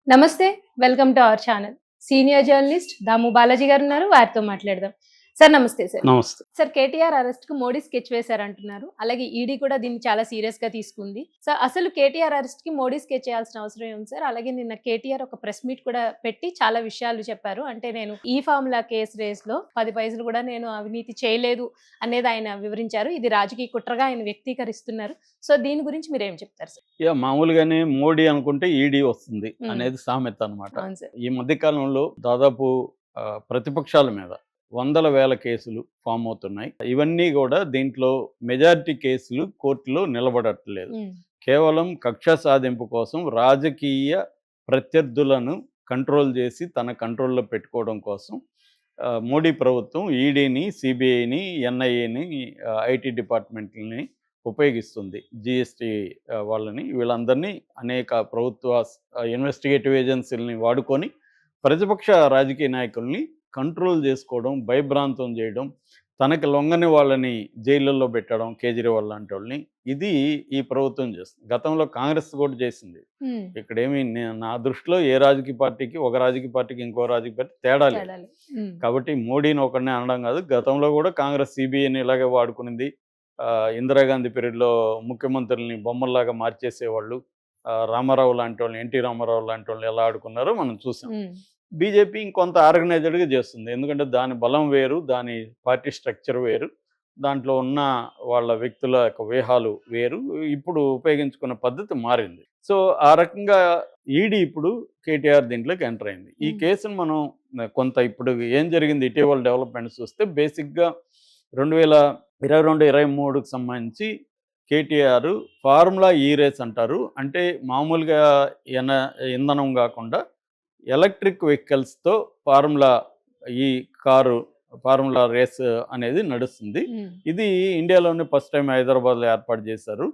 నమస్తే. Welcome to our channel. Senior journalist Damu Balaji గారున్నారు. వారితో మాట్లాడదాం. సార్ నమస్తే సార్. నమస్తే. సార్ కేటీఆర్ అరెస్ట్‌కు మోడీ స్కెచ్ వేశారంటున్నారు. అలాగే ఈడీ కూడా దీన్ని చాలా సీరియస్‌గా తీసుకుంది. సో, అసలు కేటీఆర్ అరెస్ట్‌కి మోడీ స్కెచ్ చేయాల్సిన అవసరం ఏముంది సార్? అలాగే నిన్న కేటీఆర్ ఒక ప్రెస్ మీట్ కూడా పెట్టి చాలా విషయాలు చెప్పారు. అంటే నేను ఈ ఫార్ములా కేస్ రేస్‌లో 10 పైసలు కూడా నేను అవినీతి చేయలేదు అనేది ఆయన వివరించారు. ఇది రాజకీయ కుట్రగా ఆయన వ్యక్తీకరిస్తున్నారు. సో, దీని గురించి మీరేం చెప్తారు సార్? మామూలుగానే మోడీ అనుకుంటే ఈడీ వస్తుంది హ్మ్. అనేది సామెత అనమాట. అవును సార్. ఈ మధ్య కాలంలో దాదాపు ప్రతిపక్షాల మీద వందల వేల కేసులు ఫామ్ అవుతున్నాయి. ఇవన్నీ కూడా దీంట్లో మెజారిటీ కేసులు కోర్టులో నిలబడట్లేదు. హ్మ్. కేవలం కక్ష సాధింపు కోసం రాజకీయ ప్రత్యర్థులను కంట్రోల్ చేసి తన కంట్రోల్‌లో పెట్టుకోవడం కోసం మోడీ ప్రభుత్వం ఈడీని, సిబిఐని, ఎన్ఐఏని, ఐటీ డిపార్ట్మెంట్‌లని ఉపయోగిస్తుంది. జీఎస్టీ వాళ్ళని వీళ్ళందరినీ అనేక ప్రభుత్వ ఇన్వెస్టిగేటివ్ ఏజెన్సీలని వాడుకొని ప్రతిపక్ష రాజకీయ నాయకుల్ని కంట్రోల్ చేసుకోవడం, భయభ్రాంతం చేయడం, తనకి లొంగని వాళ్ళని జైళ్ళల్లో పెట్టడం, కేజ్రీవాల్ లాంటి వాళ్ళని. ఇది ఈ ప్రభుత్వం చేస్తుంది. గతంలో కాంగ్రెస్ కూడా చేసింది. హ్మ్. ఇక్కడేమి నా దృష్టిలో ఏ రాజకీయ పార్టీకి, ఒక రాజకీయ పార్టీకి ఇంకో రాజకీయ పార్టీ తేడా లేదు. తేడాలి. హ్మ్. కాబట్టి మోడీని ఒకడినే అనడం కాదు. గతంలో కూడా కాంగ్రెస్ సిబిఐని ఇలాగే వాడుకునింది. ఇందిరాగాంధీ పీరియడ్‌లో ముఖ్యమంత్రుల్ని బొమ్మల్లాగా మార్చేసేవాళ్ళు. రామారావు లాంటి వాళ్ళని, ఎన్టీ రామారావు లాంటి వాళ్ళని ఎలా ఆడుకున్నారో మనం చూసాం. హ్మ్. బీజేపీ ఇంకొంత ఆర్గనైజ్డ్‌గా చేస్తుంది. ఎందుకంటే దాని బలం వేరు, దాని పార్టీ స్ట్రక్చర్ వేరు, దాంట్లో ఉన్న వాళ్ళ వ్యక్తుల యొక్క వ్యూహాలు వేరు. ఇప్పుడు ఉపయోగించుకున్న పద్ధతి మారింది. సో, ఆ రకంగా ఈడీ ఇప్పుడు కేటీఆర్ దీంట్లోకి ఎంటర్ అయింది. ఈ కేసును మనం కొంత ఇప్పుడు ఏం జరిగింది ఇటీవల డెవలప్‌మెంట్స్ చూస్తే బేసిక్‌గా 2022, 23కి సంబంధించి కేటీఆర్ ఫార్ములా ఈ రేస్ అంటారు. అంటే మామూలుగా ఎన ఇంధనం గాకుండా ఎలక్ట్రిక్ వెహికల్స్‌తో ఈ కారు ఫార్ములా రేస్ అనేది నడుస్తుంది. హ్మ్. ఇది ఇండియాలోనే ఫస్ట్ టైం హైదరాబాద్‌లో ఏర్పాటు చేశారు.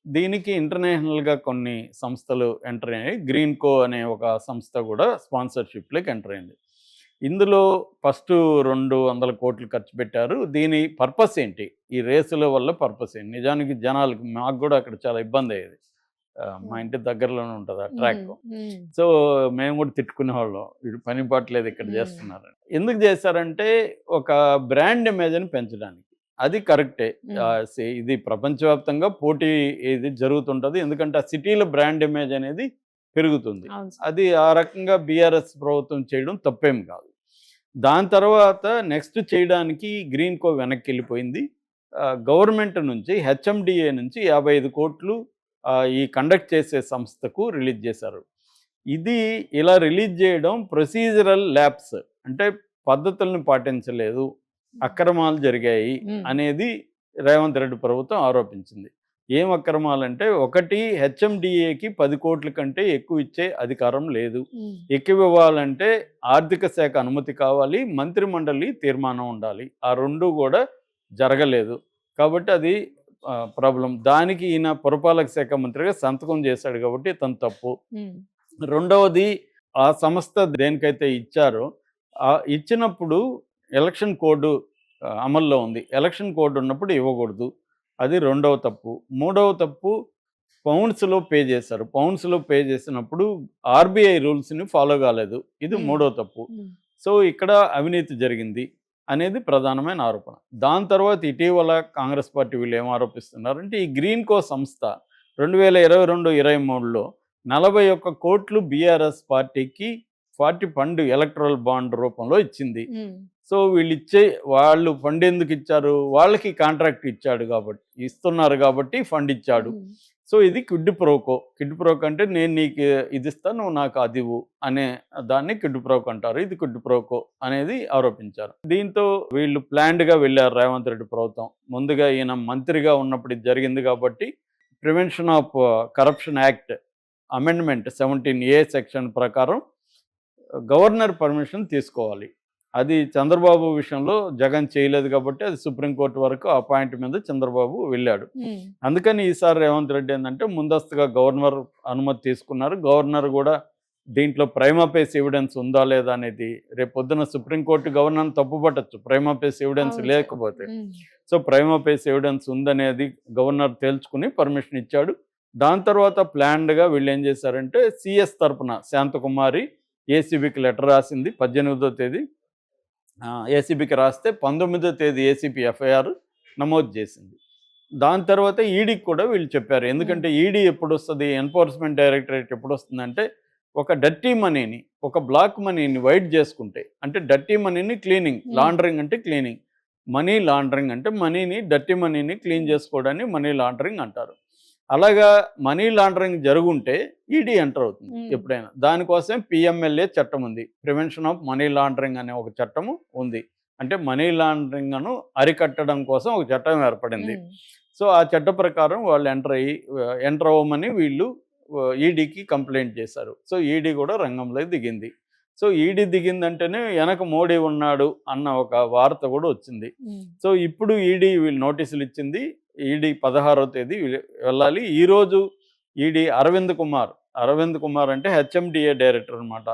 దీనికి ఇంటర్నేషనల్‌గా కొన్ని సంస్థలు ఎంటర్ అయ్యాయి. గ్రీన్‌కో అనే ఒక సంస్థ కూడా స్పాన్సర్‌షిప్‌లోకి ఎంటర్ అయింది. ఇందులో ఫస్టు 200 కోట్లు ఖర్చు పెట్టారు. దీని పర్పస్ ఏంటి? ఈ రేసుల వల్ల పర్పస్ ఏంటి? నిజానికి జనాలకి మాకు కూడా అక్కడ చాలా ఇబ్బందయ్యేది. మా హ్మ్. ఇంటి దగ్గరలోనే ఉంటది ఆ హ్మ్. ట్రాక్. హ్మ్. సో, మేము కూడా తిట్టుకునేవాళ్ళం. వీడు పని పాట లేదు ఇక్కడ హ్మ్. చేస్తున్నారని. ఎందుకు చేశారంటే ఒక బ్రాండ్ ఇమేజ్‌ని పెంచడానికి. అది కరెక్టే. హ్మ్. ఇది ప్రపంచవ్యాప్తంగా పోటీ ఇది జరుగుతుంటది. ఎందుకంటే ఆ సిటీల బ్రాండ్ ఇమేజ్ అనేది పెరుగుతుంది. అవును సార్. అది ఆ రకంగా బీఆర్ఎస్ ప్రభుత్వం చేయడం తప్పేం కాదు. దాని తర్వాత నెక్స్ట్ చేయడానికి గ్రీన్‌కో వెనక్కెళ్ళిపోయింది. గవర్నమెంట్ నుంచి హెచ్ఎండిఏ నుంచి 55,00,00,000 ఈ కండక్ట్ చేసే సంస్థకు రిలీజ్ చేశారు. ఇది ఇలా రిలీజ్ చేయడం ప్రొసీజరల్ ల్యాప్స్ అంటే పద్ధతులను పాటించలేదు, అక్రమాలు జరిగాయి హ్మ్. అనేది రేవంత్ రెడ్డి ప్రభుత్వం ఆరోపించింది. ఏం అక్రమాలంటే ఒకటి హెచ్ఎండిఏకి 10,00,00,000 కంటే ఎక్కువ ఇచ్చే అధికారం లేదు. హ్మ్. ఎక్కువ ఇవ్వాలంటే ఆర్థిక శాఖ అనుమతి కావాలి, మంత్రిమండలి తీర్మానం ఉండాలి. ఆ 2 కూడా జరగలేదు. కాబట్టి అది ప్రాబ్లమ్. దానికి ఈయన పురపాలక శాఖ మంత్రిగా సంతకం చేశాడు కాబట్టి తను తప్పు. హ్మ్. రెండవది ఆ సంస్థ దేనికైతే ఇచ్చారో ఇచ్చినప్పుడు ఎలక్షన్ కోడ్ అమల్లో ఉంది. ఎలక్షన్ కోడ్ ఉన్నప్పుడు ఇవ్వకూడదు. అది రెండవ తప్పు. మూడవ తప్పు పౌండ్స్‌లో పే చేశారు. పౌండ్స్‌లో పే చేసినప్పుడు ఆర్‌బీఐ రూల్స్‌ని ఫాలో కాలేదు. ఇది హ్మ్. మూడో తప్పు. హ్మ్. సో, ఇక్కడ అవినీతి జరిగింది అనేది ప్రధానమైన ఆరోపణ. దాని తర్వాత ఇటీవల కాంగ్రెస్ పార్టీ వీళ్ళు ఏం ఆరోపిస్తున్నారంటే ఈ గ్రీన్‌కో సంస్థ 2022, 23లో 41,00,00,000 బీఆర్ఎస్ పార్టీకి పార్టీ ఫండ్ ఎలక్టరల్ బాండ్ రూపంలో ఇచ్చింది. హ్మ్. సో, వాళ్ళు ఫండ్ ఎందుకు ఇచ్చారు? వాళ్ళకి కాంట్రాక్ట్ ఇచ్చాడు కాబట్టి ఇస్తున్నారు కాబట్టి ఫండ్ ఇచ్చాడు. హ్మ్. సో, ఇది క్విడ్ ప్రోకో. క్విడ్ ప్రోకో అంటే నేను నీకు ఇది ఇస్తా, నువ్వు నాకు అది ఇవ్వు అనే దాన్ని క్విడ్ ప్రోకో అంటారు. ఇది క్విడ్ ప్రోకో అనేది ఆరోపించారు. దీంతో వీళ్ళు ప్లాన్డ్‌గా వెళ్లారు రేవంత్ రెడ్డి ప్రభుత్వం. ముందుగా ఈయన మంత్రిగా ఉన్నప్పుడు ఇది జరిగింది కాబట్టి prevention of corruption act amendment 17A section ప్రకారం గవర్నర్ పర్మిషన్ తీసుకోవాలి. అది చంద్రబాబు విషయంలో జగన్ చేయలేదు కాబట్టి అది సుప్రీంకోర్టు వరకు ఆ పాయింట్ మీద చంద్రబాబు వెళ్ళాడు. హ్మ్. అందుకని ఈసారి రేవంత్ రెడ్డి ఏందంటే ముందస్తుగా గవర్నర్ అనుమతి తీసుకున్నారు. గవర్నర్ కూడా దీంట్లో ప్రైమా ఫేసి ఎవిడెన్స్ ఉందా లేదా అనేది రేపొద్దున సుప్రీంకోర్టు గవర్నర్‌ని తప్పుపట్టొచ్చు ప్రైమా ఫేసి ఎవిడెన్స్ అవును సార్. లేకపోతే. హ్మ్. సో, ప్రైమా ఫేసి ఎవిడెన్స్ ఉందనేది గవర్నర్ తేల్చుకుని పర్మిషన్ ఇచ్చాడు. దాని తర్వాత ప్లాన్డ్గా వీళ్ళు ఏం చేశారంటే సిఎస్ తరపున శాంతకుమారి ఏసీబీకి లెటర్ రాసింది 18వ తేదీ. ఏసీబీకి రాస్తే 19వ తేదీ ఏసీపీ ఎఫ్ఐఆర్ నమోదు చేసింది. దాని తర్వాత ఈడీకి కూడా వీళ్ళు చెప్పారు. ఎందుకంటే ఈడీ ఎప్పుడు వస్తుంది, ఎన్ఫోర్స్మెంట్ డైరెక్టరేట్ ఎప్పుడు వస్తుందంటే ఒక డర్టీ మనీని, ఒక బ్లాక్ మనీని వైట్ చేసుకుంటే, అంటే డర్టీ మనీని క్లీనింగ్, లాండరింగ్ అంటే క్లీనింగ్, మనీ లాండరింగ్ అంటే మనీని, డర్టీ మనీని క్లీన్ చేసుకోవడాన్ని మనీ లాండరింగ్ అంటారు. అలాగా మనీ లాండరింగ్ జరుగుంటే ఈడీ ఎంటర్ అవుతుంది ఎప్పుడైనా. దానికోసం పిఎంఎల్ఏ చట్టం ఉంది, ప్రివెన్షన్ ఆఫ్ మనీ లాండరింగ్ అనే ఒక చట్టము ఉంది. అంటే మనీ లాండరింగ్ను అరికట్టడం కోసం ఒక చట్టం ఏర్పడింది. సో ఆ చట్ట ప్రకారం వాళ్ళు ఎంటర్ అవ్వమని వీళ్ళు ఈడీకి కంప్లైంట్ చేశారు. సో ఈడీ కూడా రంగంలోకి దిగింది. సో ఈడీ దిగిందంటేనే వెనక మోడీ ఉన్నాడు అన్న ఒక వార్త కూడా వచ్చింది. సో ఇప్పుడు ఈడీ వీళ్ళు నోటీసులు ఇచ్చింది. ఈడీ 16వ తేదీ వెళ్ళాలి. ఈరోజు ఈడీ అరవింద్ కుమార్ అంటే హెచ్ఎండిఏ డైరెక్టర్ అనమాట.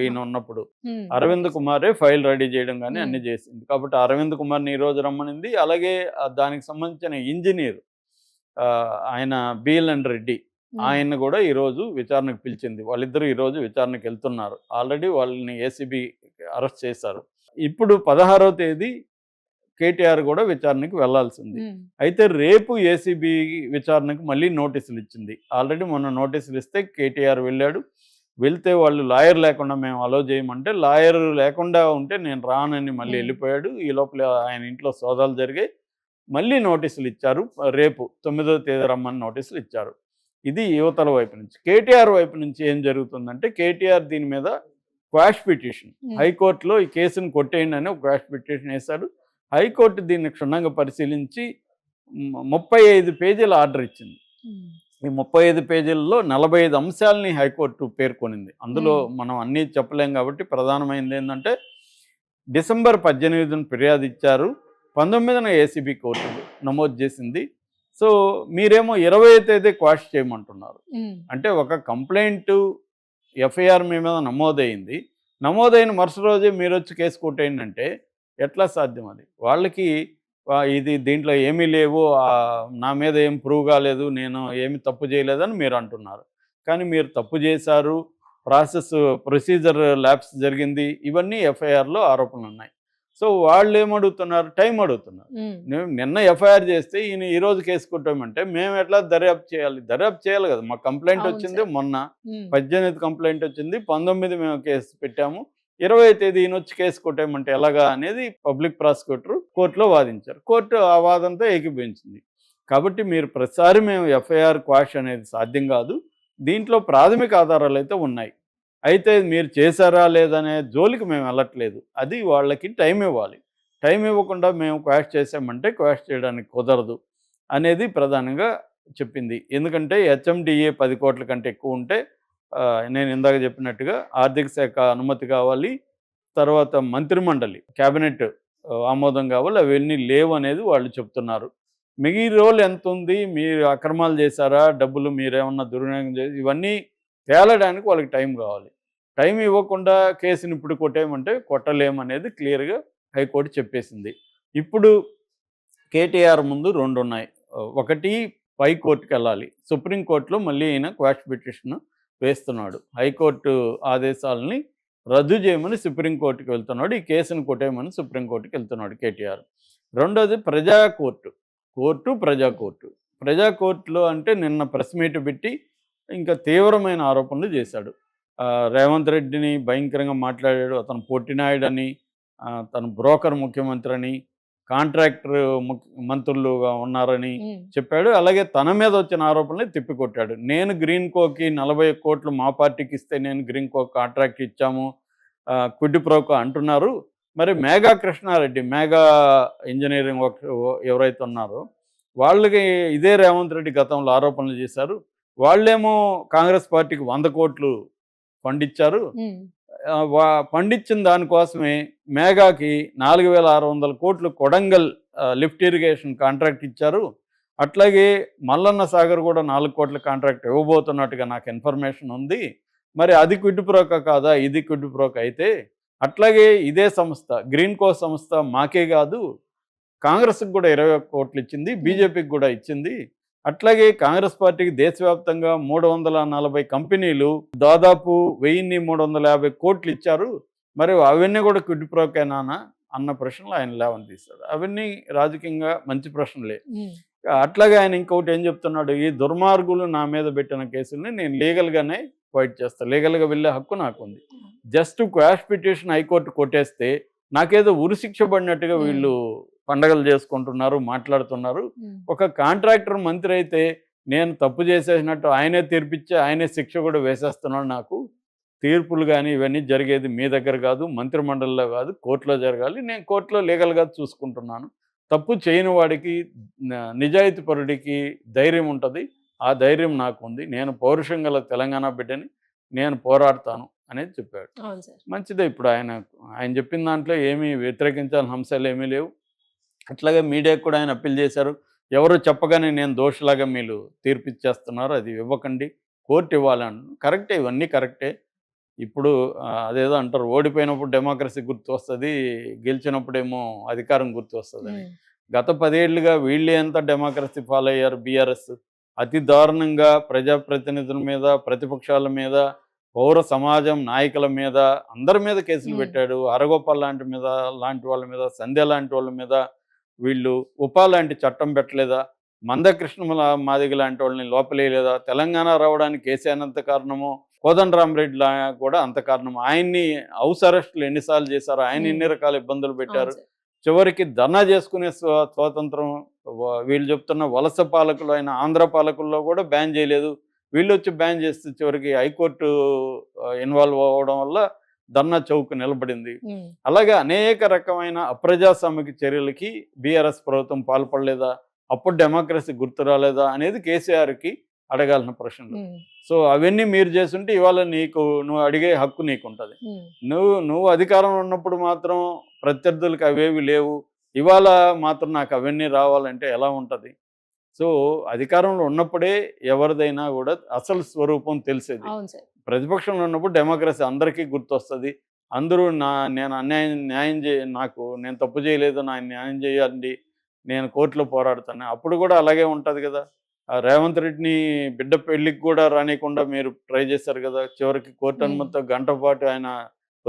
ఈయన ఉన్నప్పుడు అరవింద్ కుమారే ఫైల్ రెడీ చేయడం కానీ అన్ని చేసింది. కాబట్టి అరవింద్ కుమార్ని ఈరోజు రమ్మనింది. అలాగే దానికి సంబంధించిన ఇంజనీర్ ఆయన బిఎల్ఎన్ రెడ్డి, ఆయన్ని కూడా ఈరోజు విచారణకు పిలిచింది. వాళ్ళిద్దరూ ఈరోజు విచారణకు వెళ్తున్నారు. ఆల్రెడీ వాళ్ళని ఏసీబీ అరెస్ట్ చేశారు. ఇప్పుడు 16వ తేదీ కేటీఆర్ కూడా విచారణకు వెళ్లాల్సింది. అయితే రేపు ఏసీబీ విచారణకు మళ్ళీ నోటీసులు ఇచ్చింది. ఆల్రెడీ మొన్న నోటీసులు ఇస్తే కేటీఆర్ వెళ్తే వాళ్ళు లాయర్ లేకుండా మేము అలో చేయమంటే, లాయర్ లేకుండా ఉంటే నేను రానని మళ్ళీ వెళ్ళిపోయాడు. ఈ లోపల ఆయన ఇంట్లో సోదాలు జరిగాయి. మళ్ళీ నోటీసులు ఇచ్చారు. రేపు 9వ తేదీ రమ్మని నోటీసులు ఇచ్చారు. ఇది యువతల వైపు నుంచి. కేటీఆర్ వైపు నుంచి ఏం జరుగుతుందంటే, కేటీఆర్ దీని మీద క్వాష్ పిటిషన్, హైకోర్టులో ఈ కేసును కొట్టేయండి అని ఒక క్వాష్ పిటిషన్ వేశాడు. హైకోర్టు దీన్ని క్షుణ్ణంగా పరిశీలించి 35 పేజీల ఆర్డర్ ఇచ్చింది. ఈ 35 పేజీల్లో 45 అంశాలని హైకోర్టు పేర్కొనింది. అందులో మనం అన్నీ చెప్పలేం కాబట్టి ప్రధానమైనది ఏంటంటే, డిసెంబర్ 18న ఫిర్యాదు ఇచ్చారు, 19న ఏసీబీ కోర్టు నమోదు చేసింది. సో మీరేమో 20వ తేదీ క్వాష్ చేయమంటున్నారు. అంటే ఒక కంప్లైంట్ ఎఫ్ఐఆర్ మీ మీద నమోదైన మరుసటి రోజే మీరు వచ్చి కేసు కొట్టేయండి అంటే ఎట్లా సాధ్యం? అది వాళ్ళకి ఇది దీంట్లో ఏమీ లేవు, నా మీద ఏం ప్రూవ్ కాలేదు, నేను ఏమి తప్పు చేయలేదని మీరు అంటున్నారు. కానీ మీరు తప్పు చేశారు, ప్రొసీజర్ ల్యాప్స్ జరిగింది, ఇవన్నీ ఎఫ్ఐఆర్లో ఆరోపణలు ఉన్నాయి. సో వాళ్ళు ఏమడుగుతున్నారు? టైం అడుగుతున్నారు. నిన్న ఎఫ్ఐఆర్ చేస్తే ఈయన ఈరోజు కేసు కొట్టామంటే మేము ఎట్లా దర్యాప్తు చేయాలి కదా. మాకు కంప్లైంట్ వచ్చింది మొన్న, 18 కంప్లైంట్ వచ్చింది, 19 మేము కేసు పెట్టాము, 20వ తేదీ ఈయన వచ్చి కేసు కొట్టామంటే ఎలాగా అనేది పబ్లిక్ ప్రాసిక్యూటర్ కోర్టులో వాదించారు. కోర్టు ఆ వాదంతో ఏకీభవించింది. కాబట్టి మీరు ప్రతిసారి మేము ఎఫ్ఐఆర్ క్వాష్ అనేది సాధ్యం కాదు, దీంట్లో ప్రాథమిక ఆధారాలు అయితే ఉన్నాయి, అయితే మీరు చేశారా లేదనే జోలికి మేము వెళ్ళట్లేదు, అది వాళ్ళకి టైం ఇవ్వాలి, టైం ఇవ్వకుండా మేము క్వాష్ చేసామంటే క్వాష్ చేయడానికి కుదరదు అనేది ప్రధానంగా చెప్పింది. ఎందుకంటే హెచ్ఎండిఏ 10 కోట్ల కంటే ఎక్కువ ఉంటే, నేను ఇందాక చెప్పినట్టుగా ఆర్థిక శాఖ అనుమతి కావాలి, తర్వాత మంత్రిమండలి క్యాబినెట్ ఆమోదం కావాలి, అవన్నీ లేవు అనేది వాళ్ళు చెప్తున్నారు. మిగిలిన రోజులు ఎంత ఉంది, మీరు అక్రమాలు చేశారా, డబ్బులు మీరేమన్నా దుర్వినియోగం చేసి, ఇవన్నీ తేలడానికి వాళ్ళకి టైం కావాలి. టైం ఇవ్వకుండా కేసుని ఇప్పుడు కొట్టేయమంటే కొట్టలేమనేది క్లియర్గా హైకోర్టు చెప్పేసింది. ఇప్పుడు కేటీఆర్ ముందు 2 ఉన్నాయి. ఒకటి పై కోర్టుకి వెళ్ళాలి, సుప్రీంకోర్టులో మళ్ళీ ఈయన క్వాష్ పిటిషన్ వేస్తున్నాడు. హైకోర్టు ఆదేశాలని రద్దు చేయమని సుప్రీంకోర్టుకి వెళ్తున్నాడు, ఈ కేసును కొట్టేయమని సుప్రీంకోర్టుకి వెళ్తున్నాడు కేటీఆర్. రెండోది ప్రజాకోర్టులో అంటే నిన్న ప్రెస్ మీట్ పెట్టి ఇంకా తీవ్రమైన ఆరోపణలు చేశాడు. రేవంత్ రెడ్డిని భయంకరంగా మాట్లాడాడు, అతను పొట్టినాయుడని, తను బ్రోకర్ ముఖ్యమంత్రి అని, కాంట్రాక్టర్ మంత్రులుగా ఉన్నారని చెప్పాడు. అలాగే తన మీద వచ్చిన ఆరోపణలు తిప్పికొట్టాడు. నేను గ్రీన్ కోకి 40 కోట్లు మా పార్టీకి ఇస్తే నేను గ్రీన్ కో కాంట్రాక్ట్ ఇచ్చాము, క్విడ్ ప్రోకో అంటున్నారు. మరి మేఘా కృష్ణారెడ్డి, మేఘా ఇంజనీరింగ్ ఎవరైతే ఉన్నారో వాళ్ళకి ఇదే రేవంత్ రెడ్డి గతంలో ఆరోపణలు చేశారు. వాళ్ళేమో కాంగ్రెస్ పార్టీకి 100 కోట్లు ఫండ్ ఇచ్చారు. పండించిన దానికోసమే మేఘాకి 4600 కోట్లు కొడంగల్ లిఫ్ట్ ఇరిగేషన్ కాంట్రాక్ట్ ఇచ్చారు. అట్లాగే మల్లన్న సాగర్ కూడా 4 కోట్ల కాంట్రాక్ట్ ఇవ్వబోతున్నట్టుగా నాకు ఇన్ఫర్మేషన్ ఉంది. మరి అది క్విడ్ ప్రోకో కాదా? ఇది క్విడ్ ప్రోకో అయితే, అట్లాగే ఇదే సంస్థ గ్రీన్ కో సంస్థ మాకే కాదు కాంగ్రెస్కి కూడా 21 కోట్లు ఇచ్చింది, బీజేపీకి కూడా ఇచ్చింది. అట్లాగే కాంగ్రెస్ పార్టీకి దేశవ్యాప్తంగా 340 కంపెనీలు దాదాపు 1350 కోట్లు ఇచ్చారు. మరి అవన్నీ కూడా క్విడ్ ప్రోకేనా అన్న ప్రశ్నలు ఆయన లేవనెత్తాడు. అవన్నీ రాజకీయంగా మంచి ప్రశ్నలే. అట్లాగే ఆయన ఇంకొకటి ఏం చెప్తున్నాడు, ఈ దుర్మార్గులు నా మీద పెట్టిన కేసుల్ని నేను లీగల్గానే ఫైట్ చేస్తాను, లీగల్గా వెళ్ళే హక్కు నాకుంది. జస్ట్ క్వాష్ పిటిషన్ హైకోర్టు కొట్టేస్తే నాకేదో ఉరిశిక్ష పడినట్టుగా వీళ్ళు పండగలు చేసుకుంటున్నారు, మాట్లాడుతున్నారు. ఒక కాంట్రాక్టర్ మంత్రి అయితే నేను తప్పు చేసేసినట్టు ఆయనే తీర్పిచ్చి ఆయనే శిక్ష కూడా వేసేస్తున్నాడు. నాకు తీర్పులు కానీ ఇవన్నీ జరిగేది మీ దగ్గర కాదు, మంత్రిమండలిలో కాదు, కోర్టులో జరగాలి. నేను కోర్టులో లీగల్గా చూసుకుంటున్నాను. తప్పు చేయని వాడికి, నిజాయితీ పరుడికి ధైర్యం ఉంటుంది. ఆ ధైర్యం నాకుంది. నేను పౌరుషం గల తెలంగాణ బిడ్డని, నేను పోరాడతాను అనేది చెప్పాడు. మంచిదే. ఇప్పుడు ఆయన చెప్పిన దాంట్లో ఏమీ వ్యతిరేకించాల్సిన అంశాలు ఏమీ లేవు. అట్లాగే మీడియాకు కూడా ఆయన అప్పీల్ చేశారు. ఎవరు చెప్పగానే నేను దోషులాగా మీరు తీర్పిచ్చేస్తున్నారు, అది ఇవ్వకండి, కోర్టు ఇవ్వాలని. కరెక్టే, ఇవన్నీ కరెక్టే. ఇప్పుడు అదేదో అంటారు, ఓడిపోయినప్పుడు డెమోక్రసీ గుర్తు వస్తుంది, గెలిచినప్పుడేమో అధికారం గుర్తు వస్తుందని. గత 10 ఏళ్ళుగా వీళ్ళే ఎంత డెమోక్రసీ ఫాలో అయ్యారు. బీఆర్ఎస్ అతి దారుణంగా ప్రజాప్రతినిధుల మీద, ప్రతిపక్షాల మీద, పౌర సమాజం నాయకుల మీద, అందరి మీద కేసులు పెట్టాడు. అరగోపాల్ లాంటి వాళ్ళ మీద, సంధ్య లాంటి వాళ్ళ మీద, వీళ్ళు ఉపా లాంటి చట్టం పెట్టలేదా, మందకృష్ణ మాదిగ లాంటి వాళ్ళని లోపలేయలేదా, తెలంగాణ రావడానికి కేసీఆర్ కారణమో, కోదండరామరెడ్డి కూడా అంత కారణం. ఆయన్ని హౌస్ అరెస్టులు ఎన్నిసార్లు చేశారు, ఆయన ఎన్ని రకాల ఇబ్బందులు పెట్టారు. చివరికి ధర్నా చేసుకునే స్వాతంత్రం వీళ్ళు చెప్తున్న వలస పాలకులు అయిన ఆంధ్ర పాలకుల్లో కూడా బ్యాన్ చేయలేదు. వీళ్ళు వచ్చి బ్యాన్ చేస్తే చివరికి హైకోర్టు ఇన్వాల్వ్ అవ్వడం వల్ల ధర్నా చౌక్ నిలబడింది. అలాగే అనేక రకమైన అప్రజాస్వామిక చర్యలకి బీఆర్ఎస్ ప్రభుత్వం పాల్పడలేదా, అప్పుడు డెమోక్రసీ గుర్తు రాలేదా అనేది కేసీఆర్కి అడగాల్సిన ప్రశ్నలు. సో అవన్నీ మీరు చేస్తుంటే ఇవాళ నువ్వు అడిగే హక్కు నీకుంటుంది. నువ్వు అధికారంలో ఉన్నప్పుడు మాత్రం ప్రత్యర్థులకు అవేవి లేవు, ఇవాళ మాత్రం నాకు అవన్నీ రావాలంటే ఎలా ఉంటుంది? సో అధికారంలో ఉన్నప్పుడే ఎవరిదైనా కూడా అసలు స్వరూపం తెలిసేది. ప్రతిపక్షంలో ఉన్నప్పుడు డెమోక్రసీ అందరికీ గుర్తొస్తుంది. అందరూ నేను నేను తప్పు చేయలేదు, నాకు న్యాయం చేయాలండి, నేను కోర్టులో పోరాడుతాను. అప్పుడు కూడా అలాగే ఉంటుంది కదా. రేవంత్ రెడ్డిని బిడ్డ పెళ్లికి కూడా రానియకుండా మీరు ట్రై చేశారు కదా. చివరికి కోర్టు అనుమతితో గంట పాటు ఆయన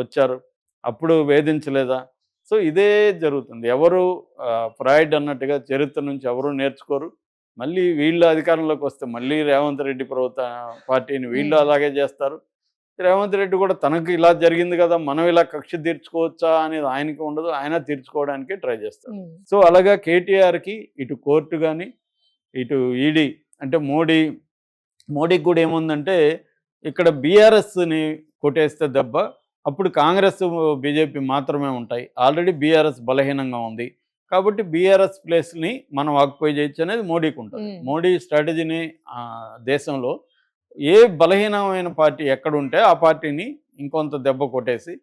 వచ్చారు, అప్పుడు వేధించలేదా? సో ఇదే జరుగుతుంది. ఎవరు ఫ్రాయిడ్ అన్నట్టుగా చరిత్ర నుంచి ఎవరు నేర్చుకోరు. మళ్ళీ వీళ్ళు అధికారంలోకి వస్తే మళ్ళీ రేవంత్ రెడ్డి పార్టీని వీళ్ళు అలాగే చేస్తారు. రేవంత్ రెడ్డి కూడా తనకు ఇలా జరిగింది కదా, మనం ఇలా కక్ష తీర్చుకోవచ్చా అనేది ఆయనకి ఉండదు, ఆయన తీర్చుకోవడానికి ట్రై చేస్తారు. సో అలాగా కేటీఆర్కి ఇటు కోర్టు కానీ, ఇటు ఈడీ అంటే మోడీకి కూడా ఏముందంటే, ఇక్కడ బీఆర్ఎస్ని కొట్టేస్తే దెబ్బ, అప్పుడు కాంగ్రెస్ బీజేపీ మాత్రమే ఉంటాయి. ఆల్రెడీ బీఆర్ఎస్ బలహీనంగా ఉంది కాబట్టి బీఆర్ఎస్ ప్లేస్ని మనం ఆక్యుపై చేయొచ్చు అనేది మోడీకి ఉంటుంది. మోడీ స్ట్రాటజీని దేశంలో ఏ బలహీనమైన పార్టీ ఎక్కడుంటే ఆ పార్టీని ఇంకొంత దెబ్బ కొట్టేసి